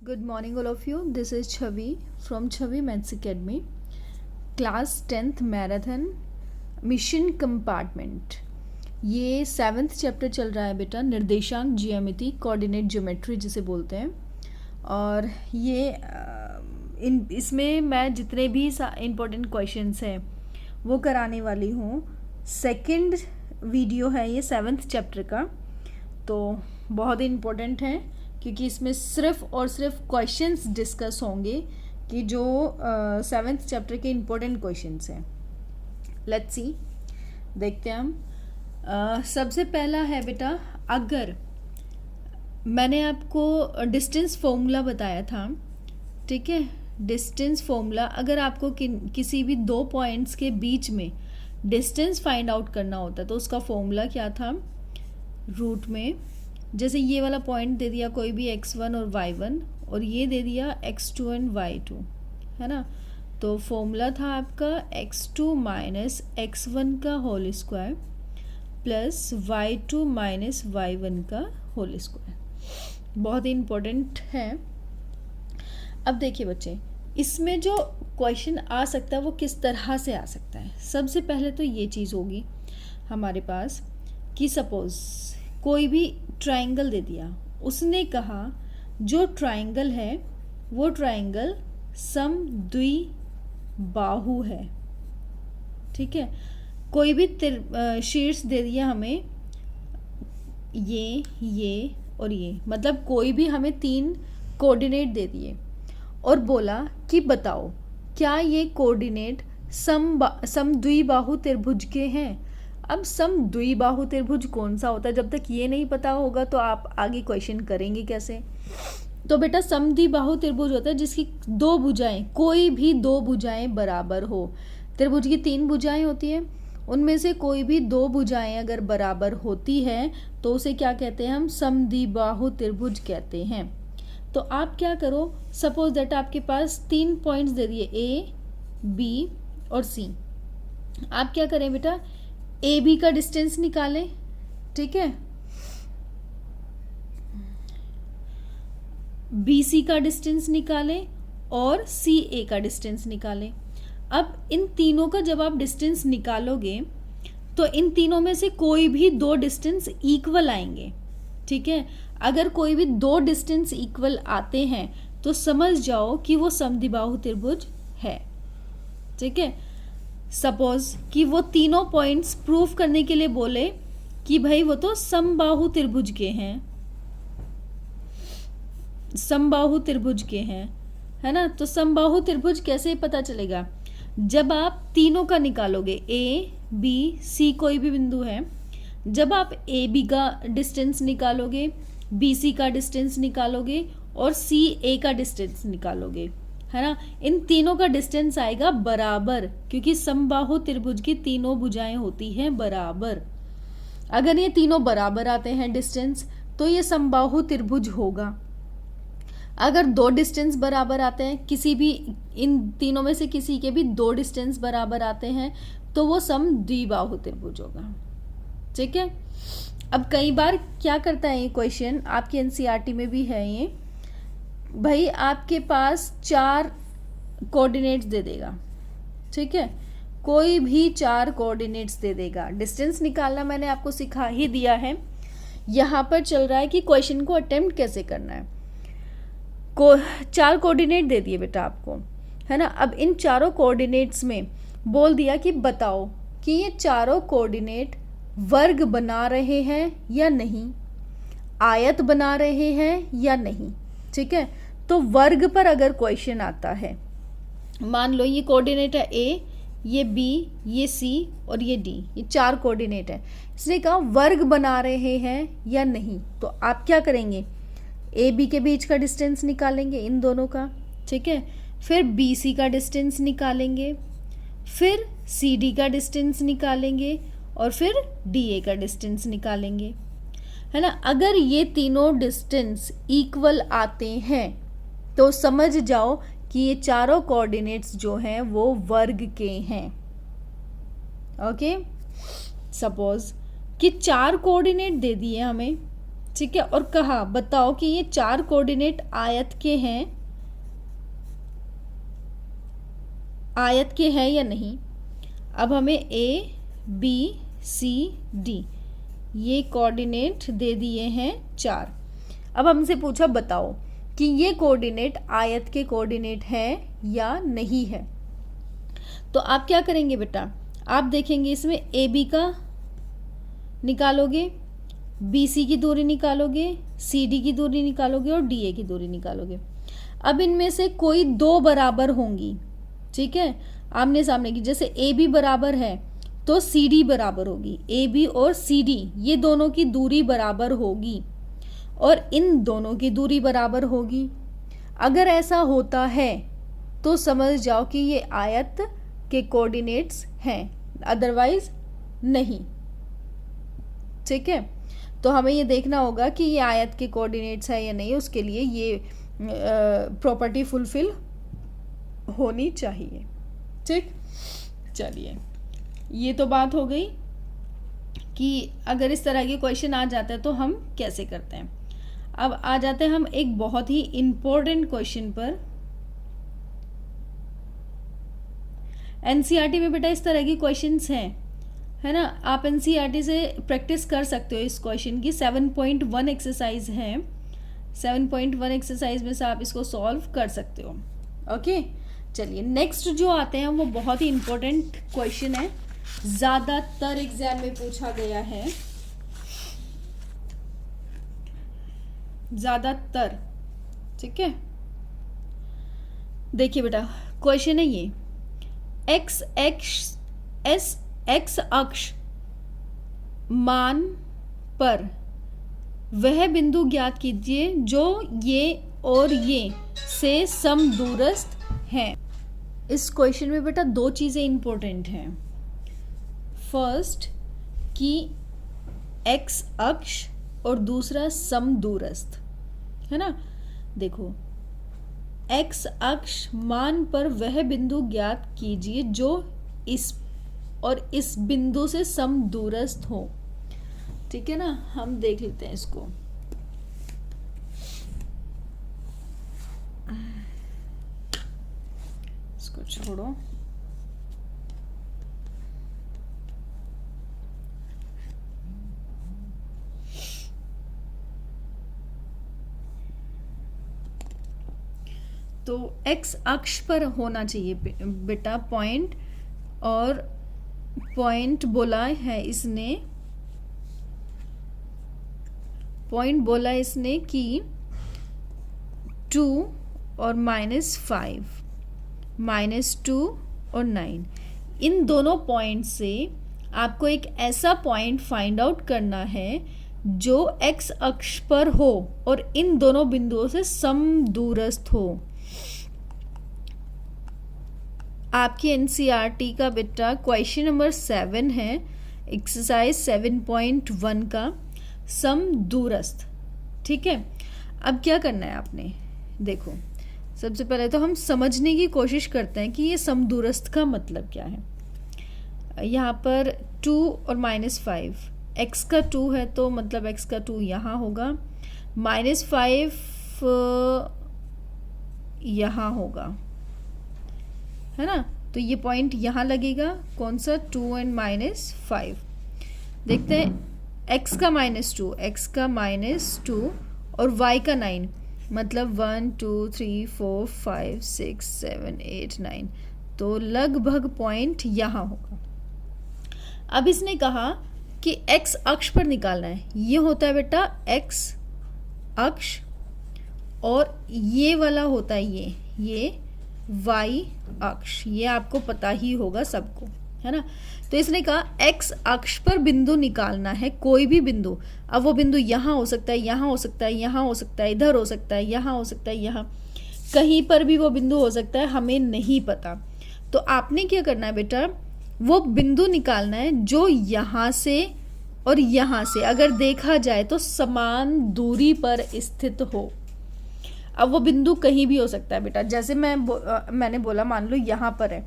Good morning, all of you. This is Chavi from Chavi Maths Academy, Class 10th Marathon Mission Compartment. ये 7th chapter चल रहा है बेटा, निर्देशांक ज्यामिति, कोऑर्डिनेट ज्योमेट्री जिसे बोलते हैं। और ये इसमें मैं जितने भी इम्पोर्टेंट क्वेश्चंस हैं वो कराने वाली हूँ। सेकंड वीडियो है ये 7th चैप्टर का, तो बहुत ही इम्पोर्टेंट है क्योंकि इसमें सिर्फ और सिर्फ क्वेश्चंस डिस्कस होंगे कि जो 7th चैप्टर के इम्पोर्टेंट क्वेश्चंस हैं। लेट्स सी, देखते हैं हम। सबसे पहला है बेटा, अगर मैंने आपको डिस्टेंस फॉर्मूला बताया था, ठीक है, डिस्टेंस फॉर्मूला, अगर आपको किसी भी दो पॉइंट्स के बीच में डिस्टेंस फाइंड आउट करना होता है तो उसका फॉर्मूला क्या था। रूट में जैसे ये वाला पॉइंट दे दिया कोई भी x1 और y1 और ये दे दिया x2 एंड y2, है ना, तो फॉर्मूला था आपका x2 माइनस x1 का whole square plus y2 minus y1 का होल स्क्वायर। बहुत ही इम्पोर्टेंट है। अब देखिए बच्चे, इसमें जो क्वेश्चन आ सकता है वो किस तरह से आ सकता है। सबसे पहले तो ये चीज़ होगी हमारे पास कि सपोज कोई भी ट्रायंगल दे दिया, उसने कहा जो ट्रायंगल है वो ट्रायंगल समद्विबाहु है, ठीक है। कोई भी शीर्ष दे दिया हमें, ये और ये, मतलब कोई भी हमें 3 कोऑर्डिनेट दे दिए और बोला कि बताओ क्या ये कोऑर्डिनेट समद्विबाहु त्रिभुज के हैं। अब समद्विबाहु त्रिभुज कौन सा होता है, जब तक ये नहीं पता होगा तो आप आगे क्वेश्चन करेंगे कैसे। तो बेटा समद्विबाहु त्रिभुज होता है जिसकी 2 भुजाएं, कोई भी 2 भुजाएं बराबर हो। त्रिभुज की 3 भुजाएं होती हैं, उनमें से कोई भी 2 भुजाएं अगर बराबर होती है तो उसे क्या कहते हैं, हम समद्विबाहु त्रिभुज कहते हैं। तो आप क्या करो, सपोज दैट आपके पास 3 पॉइंट्स दे दिए A, B और C। आप क्या करें बेटा, ए बी का डिस्टेंस निकालें, ठीक है, बी सी का डिस्टेंस निकालें और सी ए का डिस्टेंस निकालें। अब इन तीनों का जब आप डिस्टेंस निकालोगे तो इन तीनों में से कोई भी 2 डिस्टेंस इक्वल आएंगे, ठीक है। अगर कोई भी 2 डिस्टेंस इक्वल आते हैं तो समझ जाओ कि वो समद्विबाहु त्रिभुज है, ठीक है। सपोज कि वो तीनों पॉइंट्स प्रूफ करने के लिए बोले कि भाई वो तो समबाहु त्रिभुज के हैं, समबाहु त्रिभुज के हैं, है ना। तो समबाहु त्रिभुज कैसे पता चलेगा, जब आप तीनों का निकालोगे, ए बी सी कोई भी बिंदु है, जब आप ए बी का डिस्टेंस निकालोगे, बी सी का डिस्टेंस निकालोगे और सी ए का डिस्टेंस निकालोगे, है ना, इन तीनों का डिस्टेंस आएगा बराबर, क्योंकि समबाहु त्रिभुज की तीनों भुजाएं होती हैं बराबर। अगर ये तीनों बराबर आते हैं डिस्टेंस तो ये समबाहु त्रिभुज होगा। अगर 2 डिस्टेंस बराबर आते हैं, किसी भी इन तीनों में से किसी के भी 2 डिस्टेंस बराबर आते हैं तो वो समद्विबाहु त्रिभुज होगा, ठीक है। अब कई बार क्या करता है ये क्वेश्चन, आपके एनसीईआरटी में भी है ये, भाई आपके पास 4 कोऑर्डिनेट्स दे देगा, ठीक है, कोई भी 4 कोऑर्डिनेट्स दे देगा। डिस्टेंस निकालना मैंने आपको सिखा ही दिया है, यहाँ पर चल रहा है कि क्वेश्चन को अटेम्प्ट कैसे करना है। 4 कोऑर्डिनेट दे दिए बेटा आपको, है ना। अब इन चारों कोऑर्डिनेट्स में बोल दिया कि बताओ कि ये चारों कोऑर्डिनेट वर्ग बना रहे हैं या नहीं, आयत बना रहे हैं या नहीं, ठीक है। तो वर्ग पर अगर क्वेश्चन आता है, मान लो ये कोऑर्डिनेट है ए, ये बी, ये सी और ये डी, ये 4 कोऑर्डिनेट है, इसने कहा वर्ग बना रहे हैं या नहीं, तो आप क्या करेंगे, ए बी के बीच का डिस्टेंस निकालेंगे इन दोनों का, ठीक है, फिर बी सी का डिस्टेंस निकालेंगे, फिर सी डी का डिस्टेंस निकालेंगे और फिर डी ए का डिस्टेंस निकालेंगे, है ना। अगर ये तीनों डिस्टेंस इक्वल आते हैं तो समझ जाओ कि ये चारों कोऑर्डिनेट्स जो हैं वो वर्ग के हैं, ओके। सपोज कि 4 कोऑर्डिनेट दे दिए हमें, ठीक है, और कहा बताओ कि ये 4 कोऑर्डिनेट आयत के हैं या नहीं। अब हमें A B C D ये कोऑर्डिनेट दे दिए हैं 4। अब हमसे पूछा बताओ कि ये कोऑर्डिनेट आयत के कोऑर्डिनेट है या नहीं है। तो आप क्या करेंगे बेटा, आप देखेंगे इसमें AB का निकालोगे, BC की दूरी निकालोगे, CD की दूरी निकालोगे और DA की दूरी निकालोगे। अब इनमें से कोई 2 बराबर होंगी, ठीक है, आमने सामने की। जैसे AB बराबर है तो CD बराबर होगी, AB और CD ये दोनों की दूरी बराबर होगी और इन दोनों की दूरी बराबर होगी। अगर ऐसा होता है तो समझ जाओ कि ये आयत के कोऑर्डिनेट्स हैं, अदरवाइज नहीं। ठीक है, तो हमें ये देखना होगा कि ये आयत के कोऑर्डिनेट्स है या नहीं, उसके लिए ये प्रॉपर्टी फुलफिल होनी चाहिए। ठीक, चलिए ये तो बात हो गई कि अगर इस तरह के क्वेश्चन आ जाते हैं तो हम कैसे करते हैं। अब आ जाते हैं हम एक बहुत ही इम्पोर्टेंट क्वेश्चन पर। एनसीईआरटी में बेटा इस तरह की क्वेश्चंस हैं, है ना। आप एनसीईआरटी से प्रैक्टिस कर सकते हो इस क्वेश्चन की। 7.1 एक्सरसाइज है, 7.1 एक्सरसाइज में से आप इसको सॉल्व कर सकते हो। ओके, चलिए नेक्स्ट जो आते हैं वो बहुत ही इम्पोर्टेंट क्वेश्चन है, ज़्यादातर एग्जाम में पूछा गया है, ज़्यादातर। ठीक है, देखिए बेटा क्वेश्चन है ये, एक्स अक्ष मान पर वह बिंदु ज्ञात कीजिए जो ये और ये से समदूरस्थ हैं। इस क्वेश्चन में बेटा 2 चीज़ें इंपॉर्टेंट हैं। फर्स्ट कि एक्स अक्ष और दूसरा समदूरस्थ, है ना। देखो, एक्स अक्ष मान पर वह बिंदु ज्ञात कीजिए जो इस और इस बिंदु से समदूरस्थ हो। ठीक है ना, हम देख लेते हैं इसको। इसको छोड़ो, तो एक्स अक्ष पर होना चाहिए बेटा पॉइंट, और पॉइंट बोला है इसने, पॉइंट बोला इसने कि 2 और -5, -2 और 9, इन दोनों पॉइंट से आपको एक ऐसा पॉइंट फाइंड आउट करना है जो एक्स अक्ष पर हो और इन दोनों बिंदुओं से समदूरस्थ हो। आपकी एनसीईआरटी का बेटा क्वेश्चन नंबर 7 है, एक्सरसाइज 7.1 का समदूरस्थ। ठीक है, अब क्या करना है आपने, देखो सबसे पहले तो हम समझने की कोशिश करते हैं कि ये समदूरस्थ का मतलब क्या है। यहाँ पर 2 और -5, x का 2 है तो मतलब x का 2 यहाँ होगा, -5 यहाँ होगा, है ना। तो ये पॉइंट यहाँ लगेगा, कौन सा, 2 और -5। देखते हैं, x का -2, x का -2 और y का 9, मतलब 1 2 3 4 5 6 7 8 9, तो लगभग पॉइंट यहाँ होगा। अब इसने कहा कि x अक्ष पर निकालना है, ये होता है बेटा x अक्ष, और ये वाला होता है ये y अक्ष, ये आपको पता ही होगा सबको, है ना। तो इसने कहा x अक्ष पर बिंदु निकालना है, कोई भी बिंदु। अब वो बिंदु यहाँ हो सकता है, यहाँ हो सकता है, यहाँ हो सकता है, इधर हो सकता है, यहाँ हो सकता है, यहाँ कहीं पर भी वो बिंदु हो सकता है, हमें नहीं पता। तो आपने क्या करना है बेटा, वो बिंदु निकालना है जो यहाँ से और यहाँ से अगर देखा जाए तो समान दूरी पर स्थित हो। अब वो बिंदु कहीं भी हो सकता है बेटा, जैसे मैंने बोला मान लो यहाँ पर है,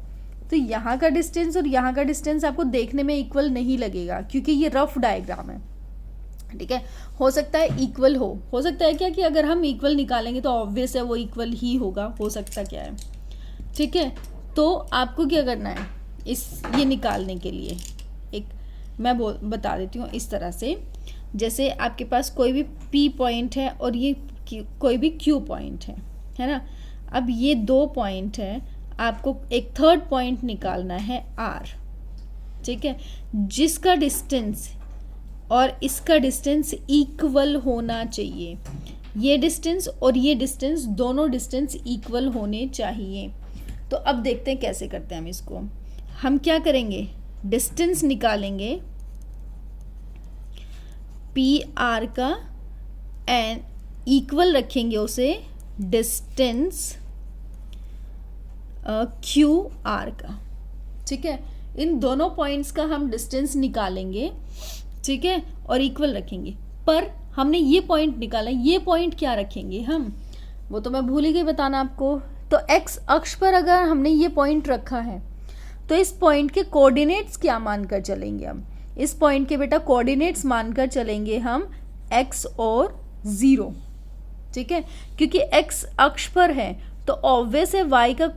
तो यहाँ का डिस्टेंस और यहाँ का डिस्टेंस आपको देखने में इक्वल नहीं लगेगा क्योंकि ये रफ डायग्राम है। ठीक है। हो सकता है इक्वल हो सकता है क्या कि अगर हम इक्वल निकालेंगे तो ऑब्वियस है वो इक्वल ही होगा, हो सकता क्या है, ठीक है। तो आपको क्या करना है ये निकालने के लिए, एक मैं बता देती हूँ इस तरह से। जैसे आपके पास कोई भी P पॉइंट है और ये कोई भी Q पॉइंट है ना। अब ये 2 पॉइंट है, आपको एक थर्ड पॉइंट निकालना है R, ठीक है, जिसका डिस्टेंस और इसका डिस्टेंस इक्वल होना चाहिए। ये डिस्टेंस और ये डिस्टेंस, दोनों डिस्टेंस इक्वल होने चाहिए। तो अब देखते हैं कैसे करते हैं हम इसको। हम क्या करेंगे, डिस्टेंस निकालेंगे पी आर का एंड इक्वल रखेंगे उसे डिस्टेंस क्यू आर का, ठीक है। इन दोनों पॉइंट्स का हम डिस्टेंस निकालेंगे, ठीक है, और इक्वल रखेंगे। पर हमने ये पॉइंट निकाला, ये पॉइंट क्या रखेंगे हम, वो तो मैं भूल ही गई बताना आपको। तो एक्स अक्ष पर अगर हमने ये पॉइंट रखा है तो इस पॉइंट के कोऑर्डिनेट्स क्या मानकर चलेंगे हम, इस पॉइंट के बेटा कोऑर्डिनेट्स मानकर चलेंगे हम एक्स और 0, ठीक है। क्योंकि एक्स अक्ष पर है तो ऑब्वियस है वाई का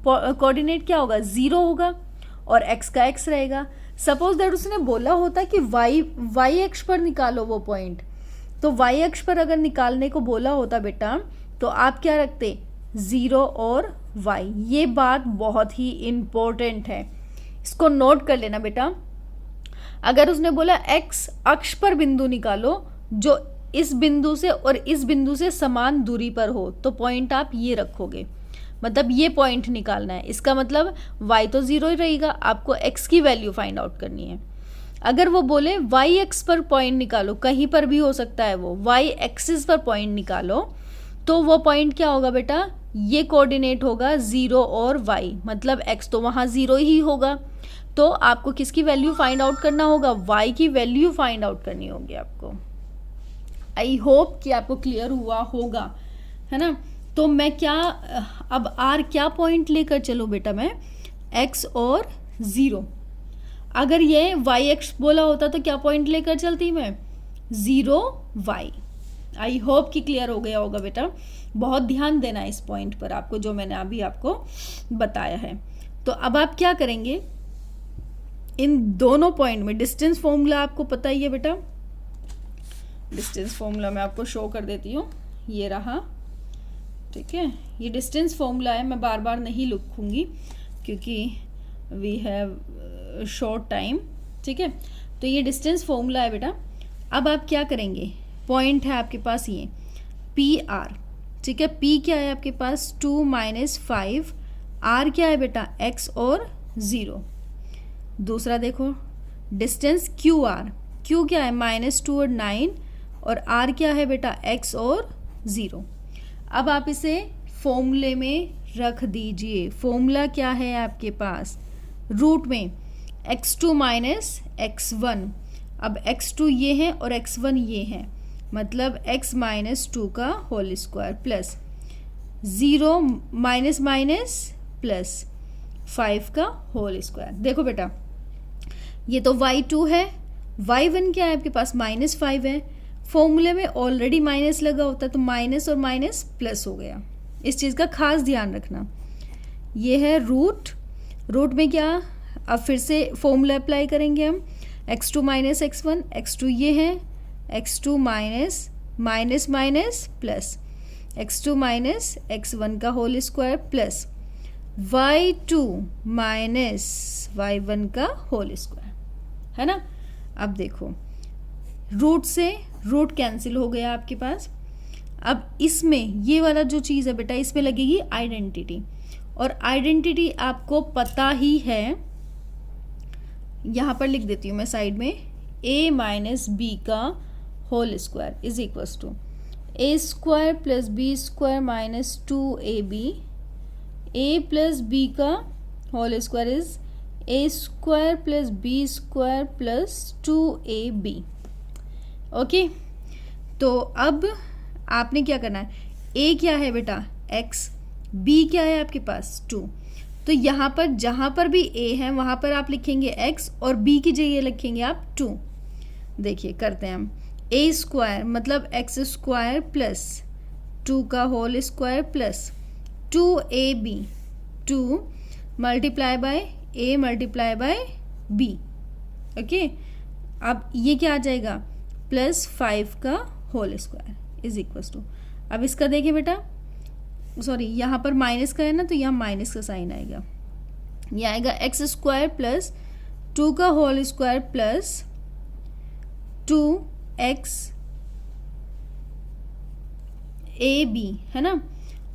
कोऑर्डिनेट क्या होगा, 0 होगा और एक्स का एक्स रहेगा। सपोज दैट उसने बोला होता कि वाई अक्ष पर निकालो वो पॉइंट, तो वाई अक्ष पर अगर निकालने को बोला होता बेटा तो आप क्या रखते, 0 और वाई। ये बात बहुत ही इम्पोर्टेंट है, इसको नोट कर लेना बेटा। अगर उसने बोला एक्स अक्ष पर बिंदु निकालो जो इस बिंदु से और इस बिंदु से समान दूरी पर हो, तो पॉइंट आप ये रखोगे, मतलब ये पॉइंट निकालना है। इसका मतलब y तो 0 ही रहेगा, आपको x की वैल्यू फाइंड आउट करनी है। अगर वो बोले y एक्स पर पॉइंट निकालो, कहीं पर भी हो सकता है वो, y एक्सिस पर पॉइंट निकालो, तो वो पॉइंट क्या होगा बेटा, ये कोऑर्डिनेट होगा 0 और y, मतलब x तो वहाँ 0 ही होगा। तो आपको किसकी वैल्यू फाइंड आउट करना होगा, y की वैल्यू फाइंड आउट करनी होगी आपको। आई होप कि आपको क्लियर हुआ होगा, है ना। तो मैं क्या, अब आर क्या पॉइंट लेकर चलो बेटा, मैं x और 0। अगर ये वाई एक्स बोला होता तो क्या पॉइंट लेकर चलती मैं, 0 y। आई होप कि क्लियर हो गया होगा बेटा। बहुत ध्यान देना इस पॉइंट पर आपको, जो मैंने अभी आपको बताया है। तो अब आप क्या करेंगे, इन दोनों पॉइंट में डिस्टेंस फॉर्मूला आपको पता ही है बेटा। डिस्टेंस फॉर्मूला मैं आपको शो कर देती हूँ, ये रहा, ठीक है। ये डिस्टेंस फॉर्मूला है, मैं बार बार नहीं लिखूंगी क्योंकि वी हैव शॉर्ट टाइम, ठीक है। तो ये डिस्टेंस फॉर्मूला है बेटा। अब आप क्या करेंगे, पॉइंट है आपके पास ये पी आर, ठीक है। पी क्या है आपके पास, 2 - 5, आर क्या है बेटा, x और 0। दूसरा देखो डिस्टेंस क्यू आर, क्यू क्या है -2 और 9, और आर क्या है बेटा, x और 0। अब आप इसे फॉर्मूले में रख दीजिए। फॉर्मूला क्या है आपके पास, रूट में x2 - x1। अब x2 ये है और x1 ये है, मतलब x - 2 का whole square plus 0 minus plus 5 का होल स्क्वायर। देखो बेटा ये तो y2 है, y1 क्या है आपके पास, -5 है। फॉर्मूले में ऑलरेडी माइनस लगा होता है तो माइनस और माइनस प्लस हो गया, इस चीज़ का खास ध्यान रखना। ये है रूट में क्या, अब फिर से फॉर्मूला अप्लाई करेंगे हम, x2 - x1, x2 ये है, x2 minus plus x2 - x1 का whole square plus y2 - y1 का होल स्क्वायर, है ना। अब देखो रूट से रूट कैंसिल हो गया आपके पास। अब इसमें ये वाला जो चीज़ है बेटा, इसमें लगेगी आइडेंटिटी, और आइडेंटिटी आपको पता ही है, यहाँ पर लिख देती हूँ मैं साइड में, a - b का whole square is equals to a² + b² - 2ab, a + b का whole square is a² + b² + 2ab। Okay, तो अब आपने क्या करना है, a क्या है बेटा x, b क्या है आपके पास 2, तो यहाँ पर जहाँ पर भी a है वहाँ पर आप लिखेंगे x और b की जगह लिखेंगे आप 2। देखिए करते हैं हम, ए स्क्वायर मतलब एक्स स्क्वायर प्लस 2 का whole square plus 2ab 2 multiply by a multiply by b। Okay, अब ये क्या आ जाएगा प्लस 5 का whole square is equal to, अब इसका देखिए बेटा, सॉरी यहाँ पर माइनस का है ना, तो यहाँ माइनस का साइन आएगा, ये आएगा एक्स स्क्वायर प्लस 2 का whole square plus 2x ab है ना,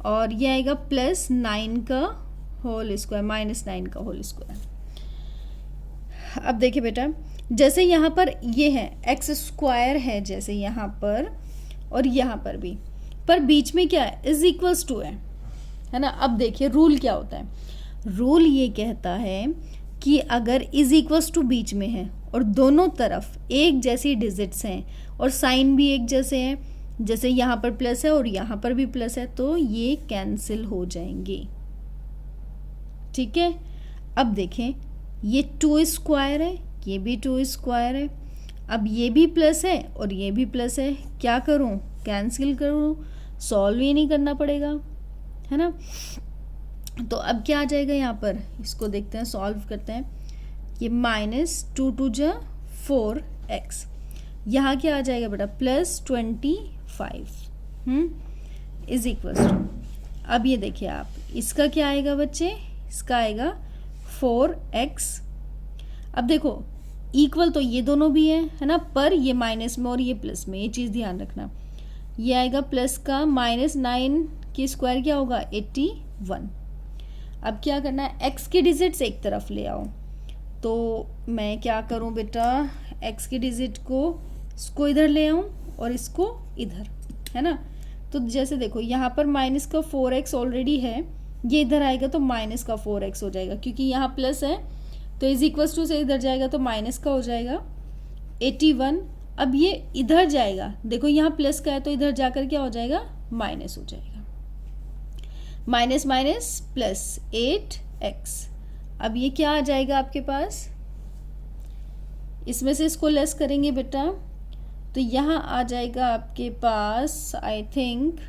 और ये आएगा प्लस 9 का होल स्क्वायर माइनस 9 का होल स्क्वायर। अब देखिए बेटा, जैसे यहाँ पर ये है एक्स स्क्वायर है जैसे यहाँ पर और यहाँ पर भी, पर बीच में क्या है इज इक्वल्स टू है ना। अब देखिए रूल क्या होता है, रूल ये कहता है कि अगर इज इक्वल्स टू बीच में है और दोनों तरफ एक जैसी डिजिट्स हैं और साइन भी एक जैसे हैं, जैसे यहाँ पर प्लस है और यहाँ पर भी प्लस है, तो ये कैंसिल हो जाएंगे। ठीक है, अब देखें ये 2 स्क्वायर है, ये भी 2 स्क्वायर है, अब ये भी प्लस है और ये भी प्लस है, क्या करूं कैंसिल करूं, सॉल्व ही नहीं करना पड़ेगा है ना। तो अब क्या आ जाएगा यहाँ पर, इसको देखते हैं सॉल्व करते हैं, ये माइनस 2 2 जा 4x, यहाँ क्या आ जाएगा बेटा प्लस 25 इज इक्वल टू, अब ये देखिए आप इसका क्या आएगा बच्चे, इसका आएगा 4x। अब देखो इक्वल तो ये दोनों भी है ना, पर ये माइनस में और ये प्लस में, ये चीज़ ध्यान रखना, ये आएगा प्लस का माइनस 9 की स्क्वायर क्या होगा 81। अब क्या करना है, x की डिजिट्स एक तरफ ले आओ, तो मैं क्या करूं बेटा, x की डिजिट को इसको इधर ले आऊं और इसको इधर है ना। तो जैसे देखो यहाँ पर माइनस का 4x ऑलरेडी है, ये इधर आएगा तो माइनस का 4x हो जाएगा, क्योंकि यहाँ प्लस है तो इज इक्वल्स टू से इधर जाएगा तो माइनस का हो जाएगा 81। अब ये इधर जाएगा, देखो यहाँ प्लस का है तो इधर जाकर क्या हो जाएगा माइनस हो जाएगा, माइनस माइनस प्लस 8x। अब ये क्या आ जाएगा आपके पास, इसमें से इसको लेस करेंगे बेटा, तो यहाँ आ जाएगा आपके पास आई थिंक,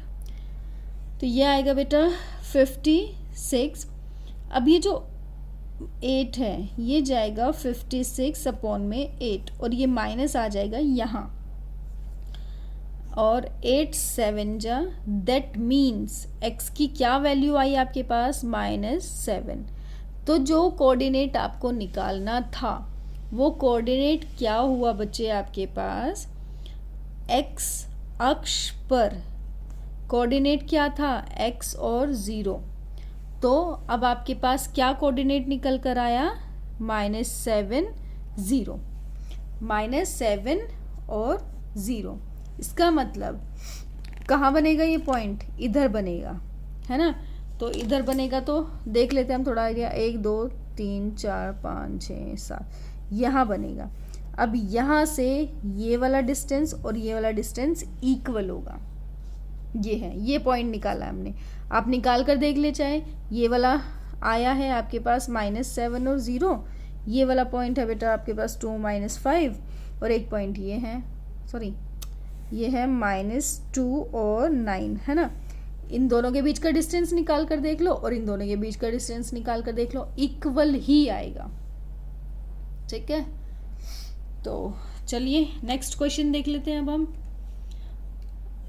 तो ये आएगा बेटा 56। अब ये जो 8 है ये जाएगा 56 अपॉन में 8 और ये माइनस आ जाएगा यहाँ, और 8 7 जा, दैट मीन्स x की क्या वैल्यू आई आपके पास -7। तो जो कोऑर्डिनेट आपको निकालना था वो कोऑर्डिनेट क्या हुआ बच्चे आपके पास, x अक्ष पर कोऑर्डिनेट क्या था x और 0, तो अब आपके पास क्या कोऑर्डिनेट निकल कर आया -7 0, -7 और 0। इसका मतलब कहाँ बनेगा ये पॉइंट, इधर बनेगा है ना। तो इधर बनेगा तो देख लेते हैं हम थोड़ा आइडिया, 1 2 3 4 5 6 7 यहाँ बनेगा। अब यहाँ से ये वाला डिस्टेंस और ये वाला डिस्टेंस इक्वल होगा, ये है, ये पॉइंट निकाला है हमने, आप निकाल कर देख ले, चाहे ये वाला आया है आपके पास -7 और 0, ये वाला पॉइंट है बेटा आपके पास 2 -5 और एक पॉइंट ये है, सॉरी ये है -2 और 9 है ना। इन दोनों के बीच का डिस्टेंस निकाल कर देख लो और इन दोनों के बीच का डिस्टेंस निकाल कर देख लो, इक्वल ही आएगा। ठीक है, तो चलिए नेक्स्ट क्वेश्चन देख लेते हैं। अब हम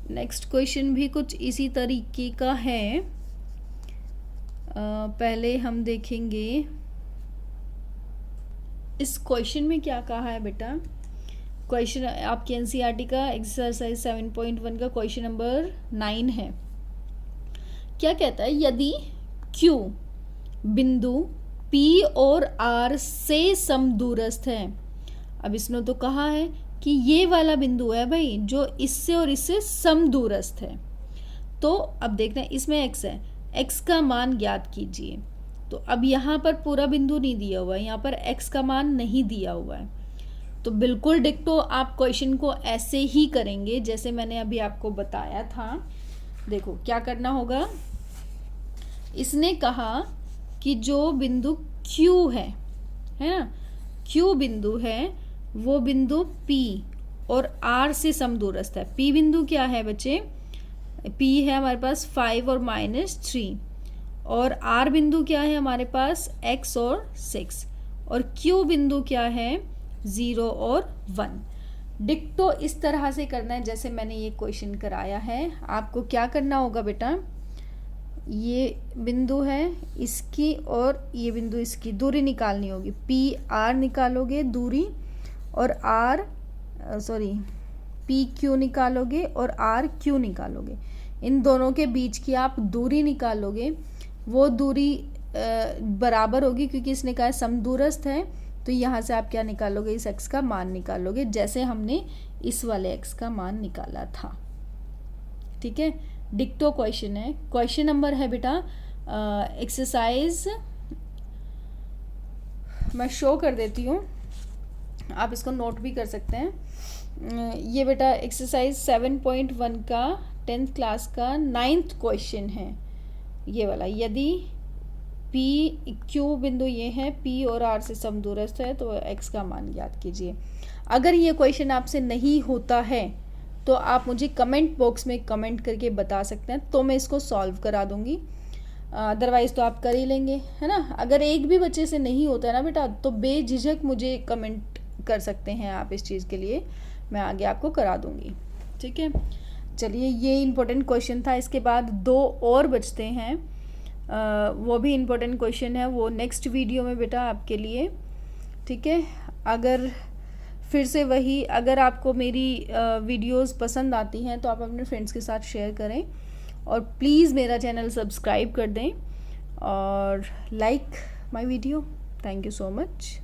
नेक्स्ट क्वेश्चन भी कुछ इसी तरीके का है। पहले हम देखेंगे इस क्वेश्चन में क्या कहा है बेटा। क्वेश्चन आपके एनसीईआरटी का एक्सरसाइज 7.1 का क्वेश्चन नंबर 9 है। क्या कहता है, यदि Q बिंदु P और R से समदूरस्थ है। अब इसने तो कहा है कि ये वाला बिंदु है भाई जो इससे और इससे समदूरस्थ है। तो अब देखना इसमें x है, x का मान ज्ञात कीजिए। तो अब यहाँ पर पूरा बिंदु नहीं दिया हुआ है, यहाँ पर x का मान नहीं दिया हुआ है, तो बिल्कुल डिक्टो आप क्वेश्चन को ऐसे ही करेंगे जैसे मैंने अभी आपको बताया था। देखो क्या करना होगा, इसने कहा कि जो बिंदु Q है ना, Q बिंदु है वो बिंदु P और R से समदूरस्थ है। P बिंदु क्या है बच्चे? P है हमारे पास 5 और -3, और R बिंदु क्या है हमारे पास? X और 6, और Q बिंदु क्या है? 0 और 1। डिक्टो इस तरह से करना है जैसे मैंने ये क्वेश्चन कराया है। आपको क्या करना होगा बेटा? ये बिंदु है इसकी और ये बिंदु इसकी दूरी निकालनी होगी। PR निकालोगे दूरी, और PQ निकालोगे और RQ निकालोगे। इन दोनों के बीच की आप दूरी निकालोगे, वो दूरी बराबर होगी क्योंकि इसने कहा है समदूरस्थ है, तो यहाँ से आप क्या निकालोगे? इस x का मान निकालोगे, जैसे हमने इस वाले x का मान निकाला था। ठीक है, डिक्टो क्वेश्चन है। क्वेश्चन नंबर है बेटा एक्सरसाइज, मैं शो कर देती हूँ, आप इसको नोट भी कर सकते हैं। ये बेटा एक्सरसाइज 7.1 का 10th क्लास का 9th क्वेश्चन है ये वाला। यदि PQ बिंदु ये है, P और R से समदूरस्थ है, तो x का मान ज्ञात कीजिए। अगर ये क्वेश्चन आपसे नहीं होता है तो आप मुझे कमेंट बॉक्स में कमेंट करके बता सकते हैं, तो मैं इसको सॉल्व करा दूंगी। अदरवाइज़ तो आप कर ही लेंगे, है ना। अगर एक भी बच्चे से नहीं होता है ना बेटा, तो बेझिझक मुझे कमेंट कर सकते हैं आप इस चीज़ के लिए, मैं आगे आपको करा दूंगी। ठीक है, चलिए ये इम्पोर्टेंट क्वेश्चन था। इसके बाद 2 और बचते हैं, वो भी इम्पोर्टेंट क्वेश्चन है, वो नेक्स्ट वीडियो में बेटा आपके लिए। ठीक है, अगर फिर से वही, अगर आपको मेरी वीडियोस पसंद आती हैं तो आप अपने फ्रेंड्स के साथ शेयर करें, और प्लीज़ मेरा चैनल सब्सक्राइब कर दें और like my video. Thank you so much.